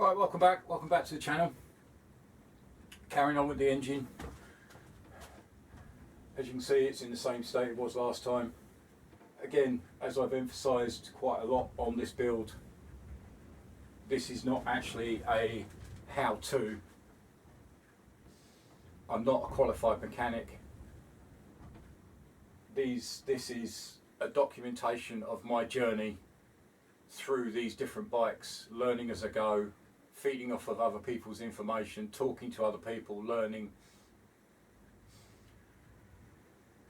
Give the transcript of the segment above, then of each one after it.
Right, welcome back to the channel. Carrying on with the engine. As you can see, it's in the same state it was last time. Again, as I've emphasised quite a lot on this build, this is not actually a how-to. I'm not a qualified mechanic. This is a documentation of my journey through these different bikes, learning as I go, feeding off of other people's information, talking to other people, learning,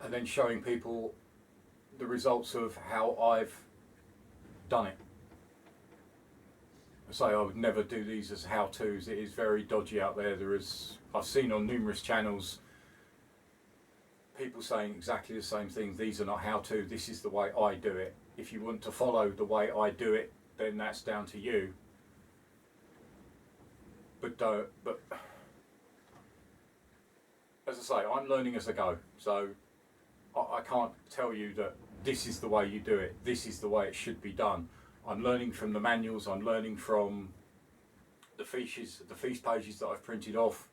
and then showing people the results of how I've done it. I say I would never do these as how-tos. It is very dodgy out there. I've seen on numerous channels people saying exactly the same thing. These are not how-to, this is the way I do it. If you want to follow the way I do it, then that's down to you. But as I say, I'm learning as I go, so I can't tell you that this is the way you do it, this is the way it should be done. I'm learning from the manuals, I'm learning from the feast pages that I've printed off.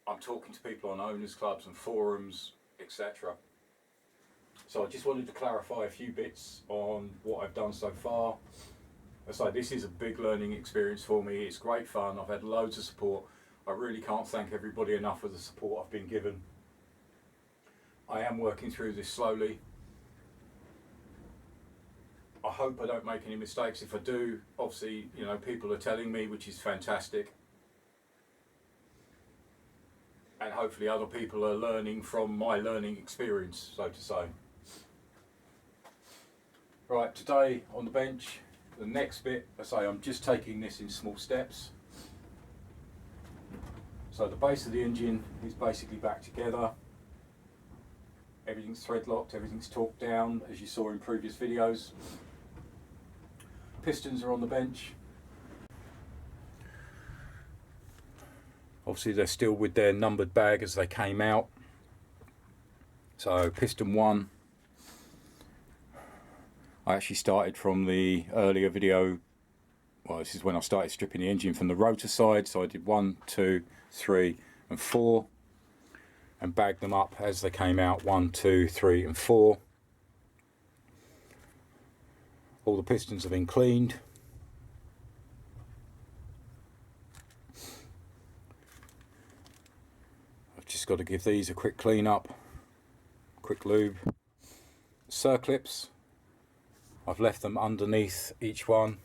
I'm talking to people on owners clubs and forums, etc. So I just wanted to clarify a few bits on what I've done so far. As I say, this is a big learning experience for me. It's great fun. I've had loads of support. I really can't thank everybody enough for the support I've been given. I am working through this slowly. I hope I don't make any mistakes. If I do, obviously, you know, people are telling me, which is fantastic. And hopefully other people are learning from my learning experience, so to say. Right, today on the bench, the next bit, I say I'm just taking this in small steps. So the base of the engine is basically back together. Everything's thread locked, everything's torqued down, as you saw in previous videos. Pistons are on the bench. Obviously they're still with their numbered bag as they came out. So piston 1, I actually started from the earlier video, well, this is when I started stripping the engine from the rotor side, so I did 1, 2, 3 and 4 and bagged them up as they came out, 1, 2, 3 and 4. All the pistons have been cleaned. I've just got to give these a quick clean up, quick lube. Circlips, I've left them underneath each one.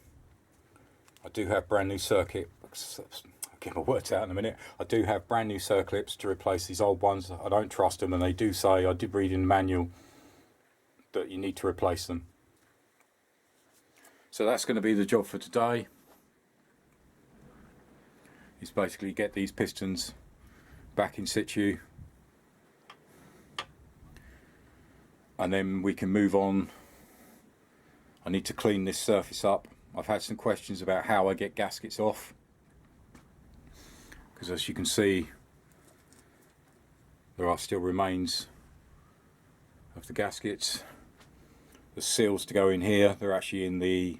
I do have brand new circuits. I'll get my words out in a minute. I do have brand new circlips to replace these old ones. I don't trust them, and they do say, I did read in the manual, that you need to replace them. So that's going to be the job for today. Is basically get these pistons back in situ, and then we can move on. I need to clean this surface up. I've had some questions about how I get gaskets off, because as you can see there are still remains of the gaskets. The seals to go in here, they're actually in the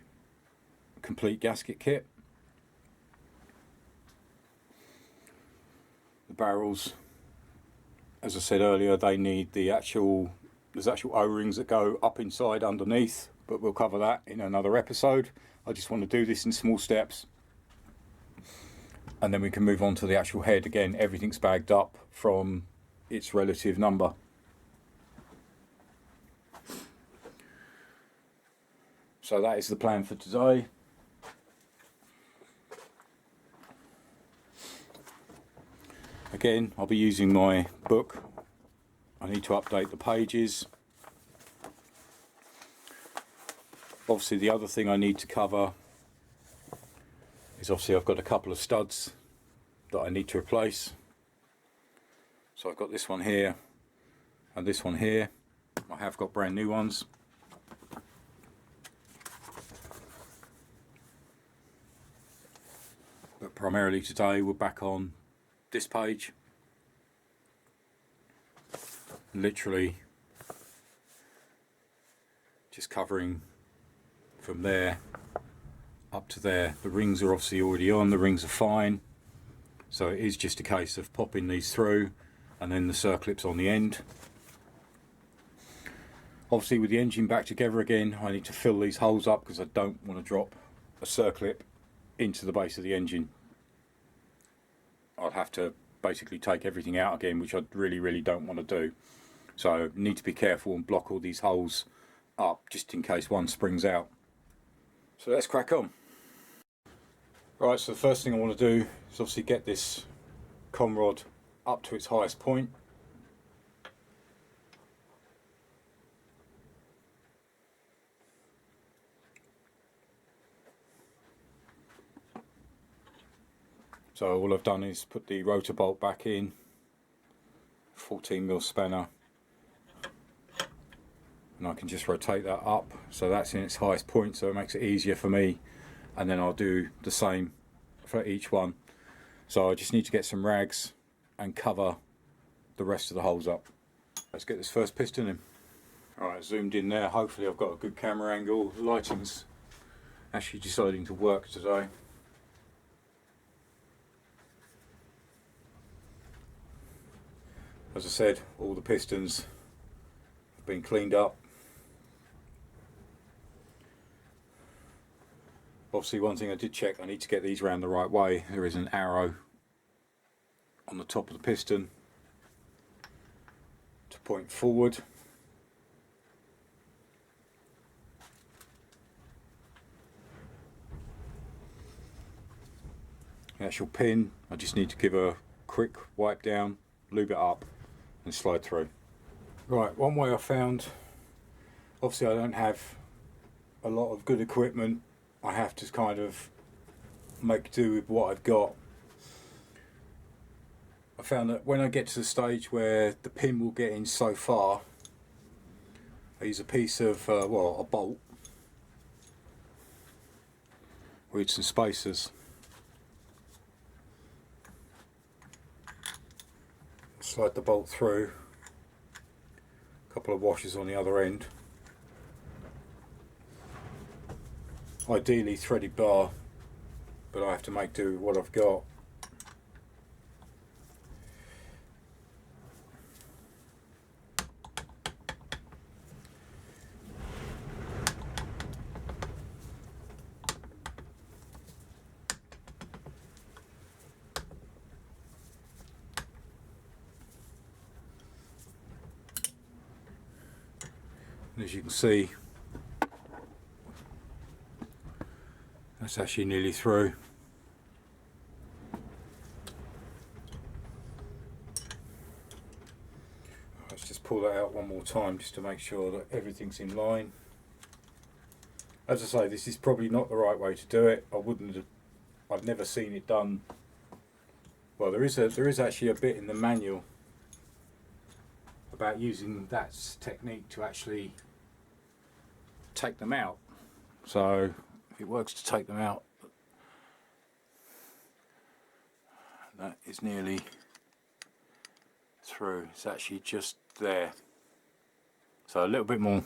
complete gasket kit. The barrels, as I said earlier, they need there's actual O-rings that go up inside underneath, but we'll cover that in another episode. I just want to do this in small steps, and then we can move on to the actual head. Again, everything's bagged up from its relative number. So that is the plan for today. Again, I'll be using my book. I need to update the pages. Obviously the other thing I need to cover is obviously I've got a couple of studs that I need to replace. So I've got this one here and this one here. I have got brand new ones. But primarily today we're back on this page. Literally just covering from there up to there. The rings are obviously already on, the rings are fine, so it is just a case of popping these through and then the circlips on the end. Obviously with the engine back together again, I need to fill these holes up because I don't want to drop a circlip into the base of the engine. I'll have to basically take everything out again, which I really don't want to do. So I need to be careful and block all these holes up just in case one springs out. So let's crack on. Right, so the first thing I want to do is obviously get this con rod up to its highest point. So all I've done is put the rotor bolt back in, 14mm spanner, and I can just rotate that up so that's in its highest point, so it makes it easier for me, and then I'll do the same for each one. So I just need to get some rags and cover the rest of the holes up. Let's get this first piston in. Alright, zoomed in there, hopefully I've got a good camera angle. The lighting's actually deciding to work today. As I said, all the pistons have been cleaned up. Obviously one thing I did check, I need to get these round the right way. There is an arrow on the top of the piston to point forward. The actual pin, I just need to give a quick wipe down, lube it up and slide through. Right, one way I found, obviously I don't have a lot of good equipment, I have to kind of make do with what I've got. I found that when I get to the stage where the pin will get in so far, I use a piece of, well, a bolt with some spacers. Slide the bolt through, a couple of washers on the other end. Ideally threaded bar, but I have to make do with what I've got. And as you can see, that's actually nearly through. Let's just pull that out one more time just to make sure that everything's in line. As I say, this is probably not the right way to do it. I've never seen it done. Well, there is actually a bit in the manual about using that technique to actually take them out. So it works to take them out. That is nearly through. It's actually just there. So a little bit more.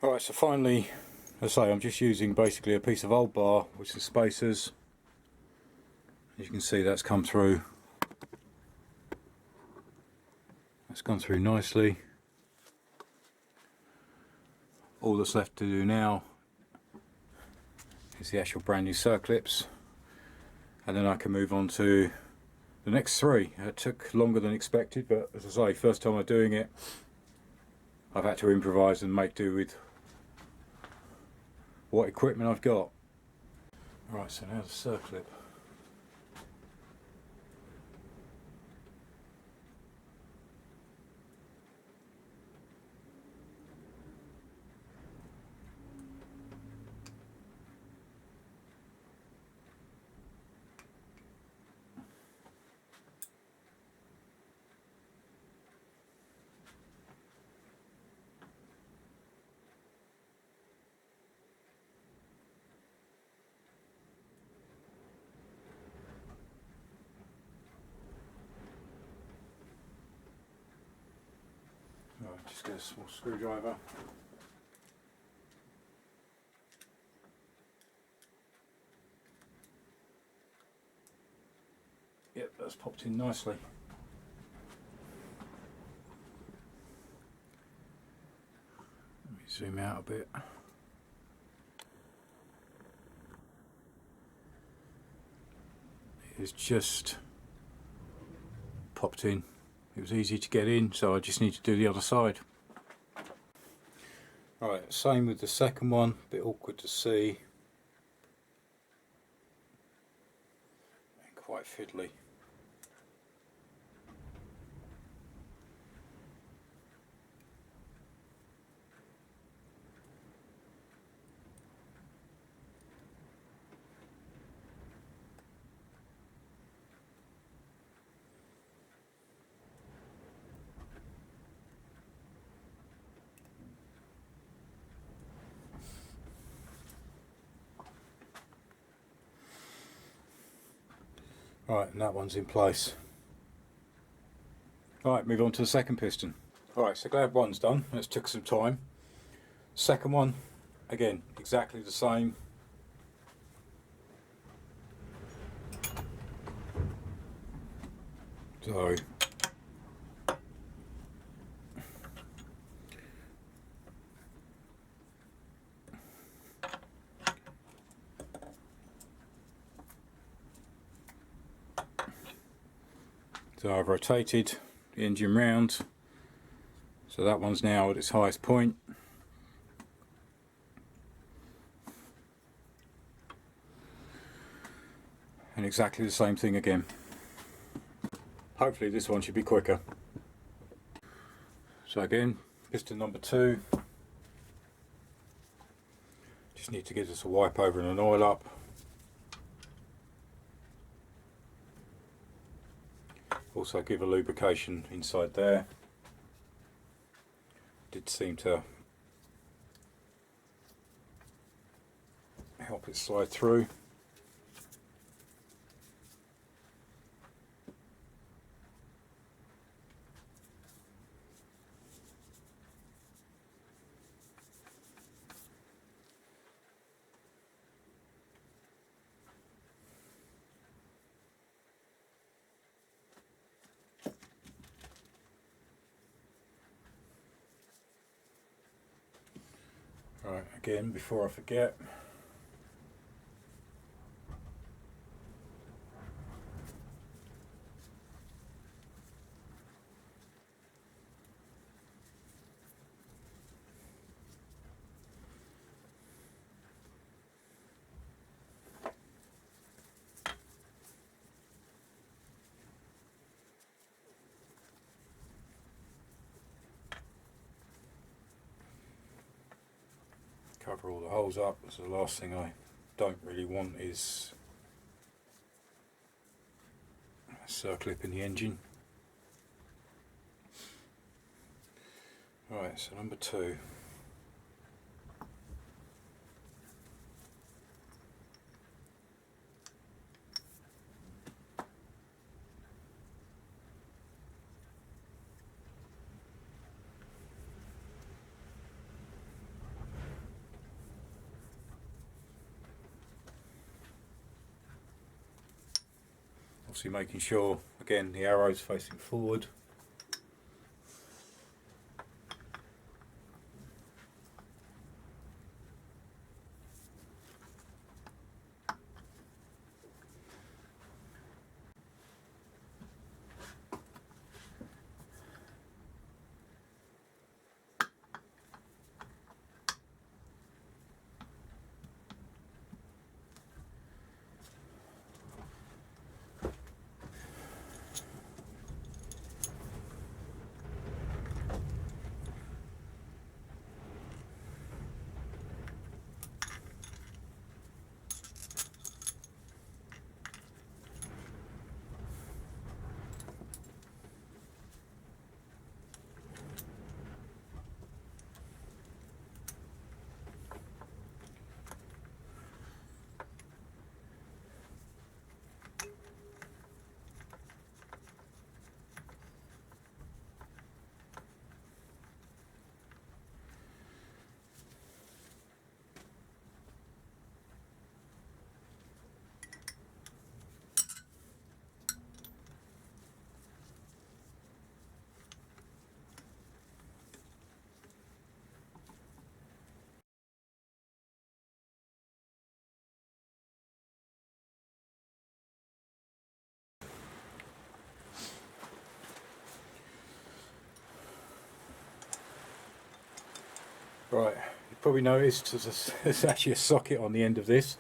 Alright, so finally, as I say, I'm just using basically a piece of old bar with some spacers. As you can see, that's come through. That's gone through nicely. All that's left to do now is the actual brand new circlips, and then I can move on to the next three. It took longer than expected, but as I say, first time I'm doing it, I've had to improvise and make do with what equipment I've got. Right, so now the circlip. Right, just get a small screwdriver. Yep, that's popped in nicely. Let me zoom out a bit. It's just popped in. It was easy to get in, so I just need to do the other side. Right, same with the second one, a bit awkward to see. And quite fiddly. Right, and that one's in place. Right, move on to the second piston. Alright, so glad one's done. That took some time. Second one, again, exactly the same. So I've rotated the engine round, so that one's now at its highest point. And exactly the same thing again. Hopefully this one should be quicker. So again, piston number 2. Just need to give this a wipe over and an oil up. Also give a lubrication inside there. Did seem to help it slide through. Right, again, before I forget, cover all the holes up. So the last thing I don't really want is a circlip in the engine. Right, so number 2. Obviously making sure, again, the arrow's facing forward. Right, you probably noticed there's actually a socket on the end of this.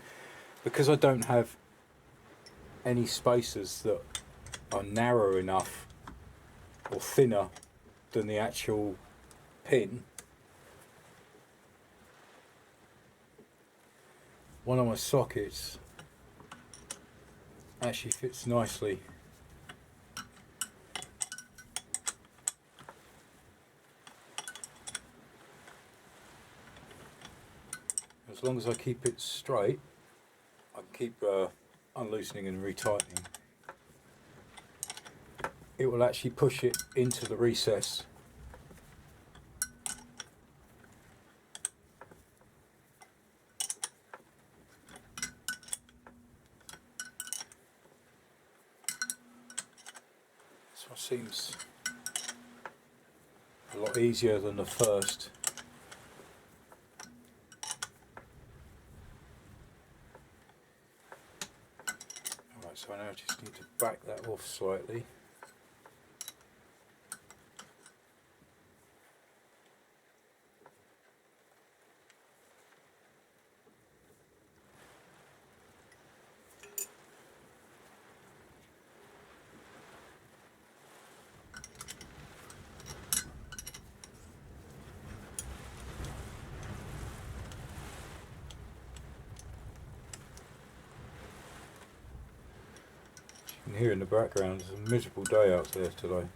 Because I don't have any spacers that are narrow enough or thinner than the actual pin, one of my sockets actually fits nicely. As long as I keep it straight, I can keep unloosening and retightening. It will actually push it into the recess. This one seems a lot easier than the first. Alright, so I now just need to back that off slightly. You can hear in the background there's a miserable day out there today.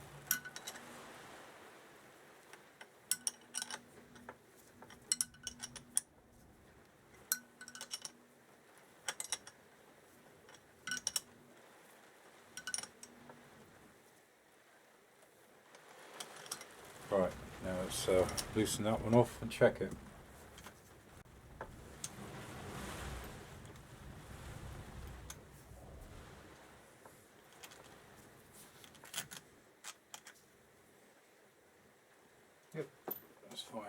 Right, now let's loosen that one off and check it. Yep, that's fine.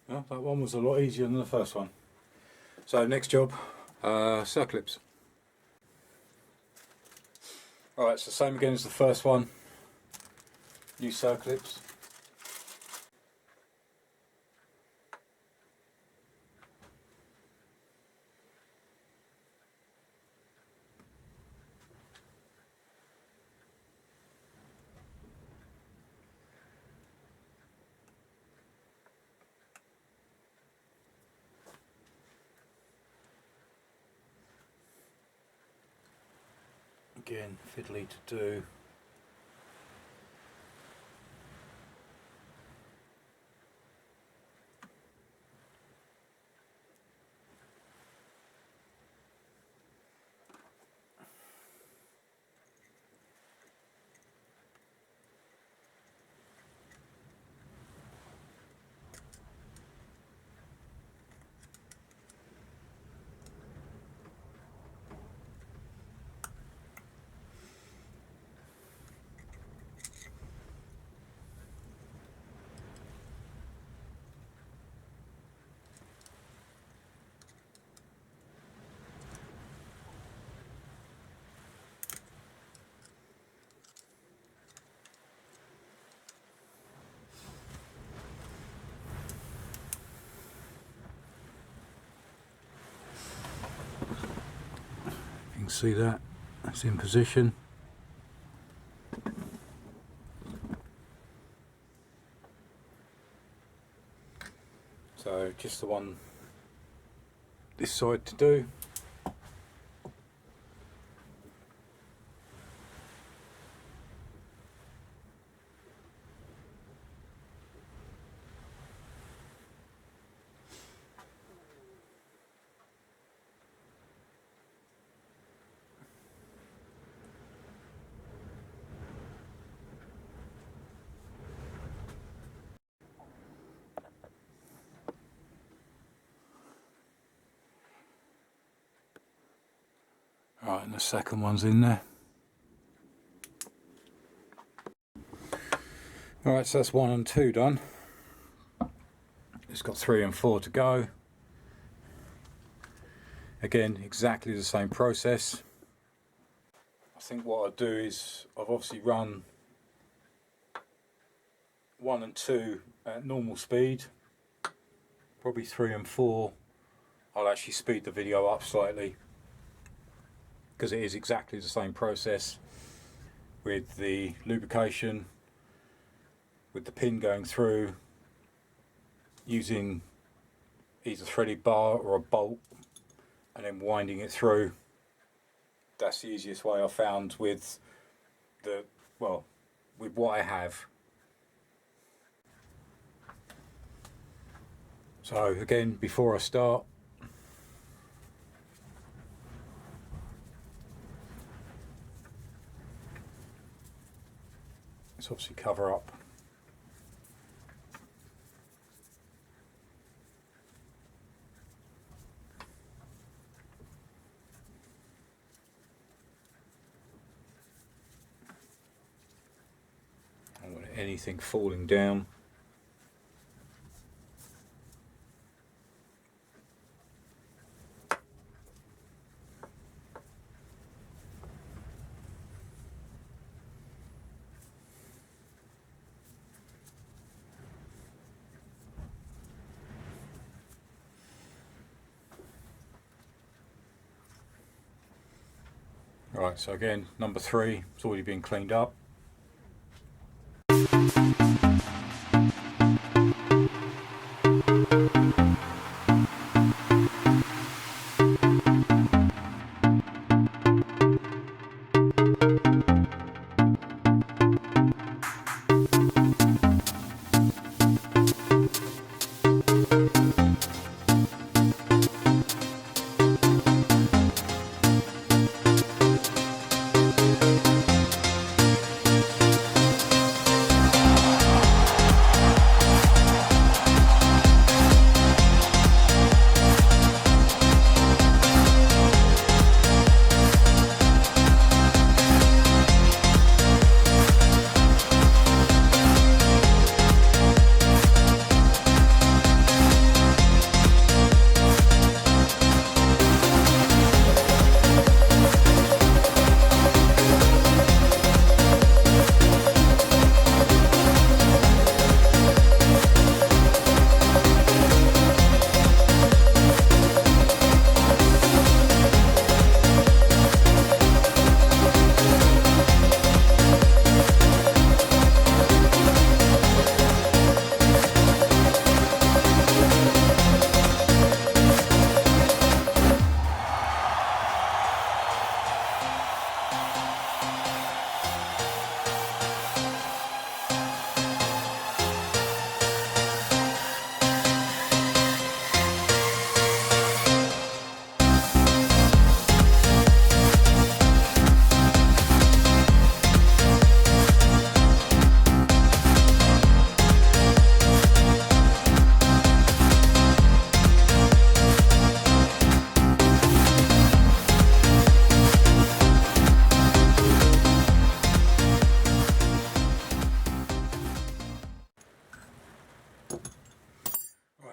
Well, that one was a lot easier than the first one. So next job, circlips. Alright, it's the same again as the first one. New circlips. Again, fiddly to do. You can see that, that's in position. So just the one this side to do. Right, and the second one's in there. Alright, so that's 1 and 2 done. It's got 3 and 4 to go. Again, exactly the same process. I think what I'll do is I've obviously run 1 and 2 at normal speed, probably 3 and 4 I'll actually speed the video up slightly, because it is exactly the same process with the lubrication, with the pin going through, using either threaded bar or a bolt and then winding it through. That's the easiest way I found with with what I have. So again, before I start, let's obviously cover up. I don't want anything falling down. Right, so again, number 3, it's already been cleaned up.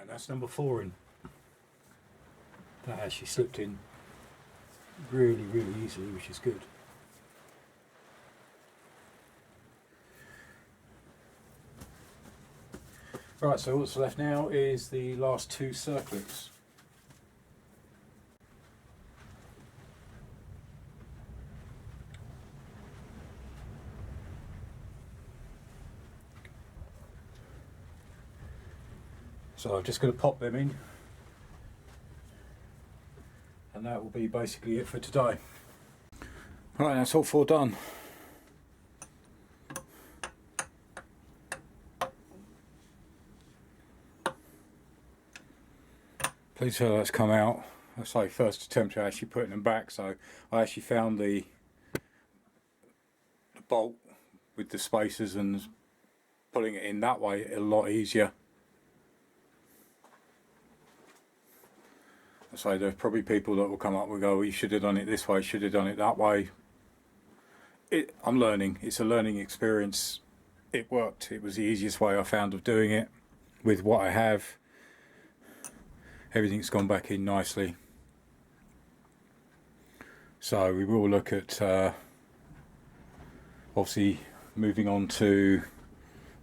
That's number 4 in. That actually slipped in really easily, which is good. Right, so what's left now is the last 2 circlips. So I'm just going to pop them in, and that will be basically it for today. Right, that's all 4 done. Please feel that's come out. That's like first attempt at actually putting them back, so I actually found the bolt with the spacers and putting it in that way a lot easier. So there's probably people that will come up and go, well, you should have done it this way, should have done it that way. I'm learning. It's a learning experience. It worked. It was the easiest way I found of doing it with what I have. Everything's gone back in nicely. So we will look at obviously moving on to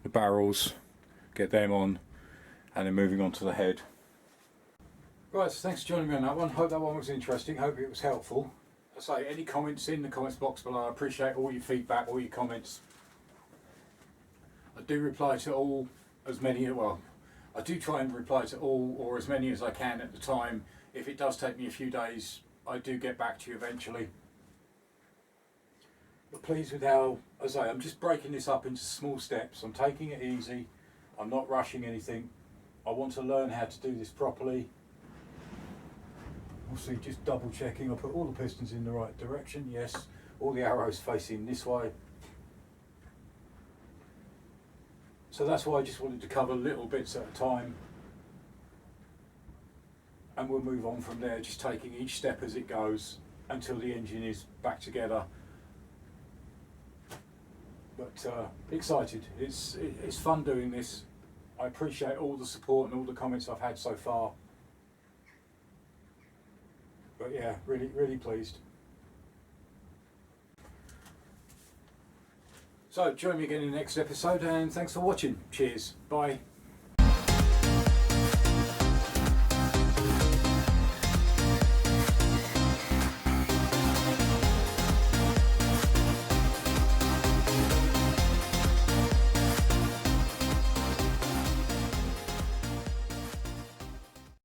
the barrels, get them on, and then moving on to the head. Right, so thanks for joining me on that one. Hope that one was interesting, hope it was helpful. As I say, any comments in the comments box below. I appreciate all your feedback, all your comments. I do reply to all, as many, well, I do try and reply to all or as many as I can at the time. If it does take me a few days, I do get back to you eventually. But pleased with how, as I say, I'm just breaking this up into small steps. I'm taking it easy. I'm not rushing anything. I want to learn how to do this properly. Obviously just double checking, I put all the pistons in the right direction, yes, all the arrows facing this way. So that's why I just wanted to cover little bits at a time, and we'll move on from there, just taking each step as it goes until the engine is back together. But excited, it's fun doing this. I appreciate all the support and all the comments I've had so far. But yeah, really pleased. So join me again in the next episode, and thanks for watching. Cheers. Bye.